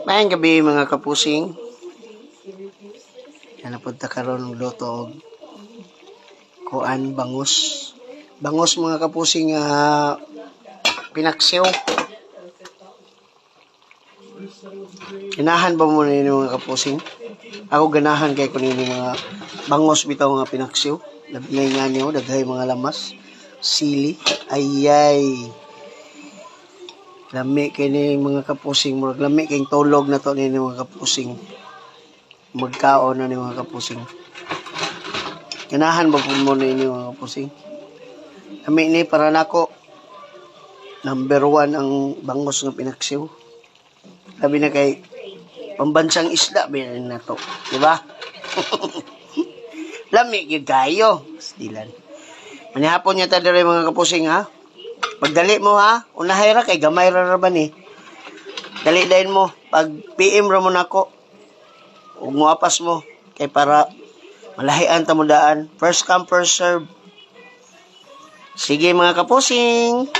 Mayang gabi mga kapusing. Yan napunta karon ng luto og kuan bangus. Bangus mga kapusing pinaksiw. Ganahan ba mo nini mga kapusing? Ako ganahan kay ko nini mga bangus bitaw nga pinaksiw. Labi nga niyo daghay mga lamas. Sili, ayay. Lami kini mga kapusing, murag lami kay tulog na to nini mga kapusing. Magkaon na ni mga kapusing. Ganahan ba po mo nini mga kapusing? Lami ni para nako. Number 1 ang bangus nga pinaksiw. Labi na kay pambansang isda binan na to, di ba? Lami gyud kayo. Dilan. Manihapon niya ta dire mga kapusing ha. Pagdali mo ha, unahay ra kay gamay ra ba ni. Dali dayon mo pag PM ra mo nako. Ug muapas mo kay para malahian ta mo daan. First come first serve. Sige mga kapusing.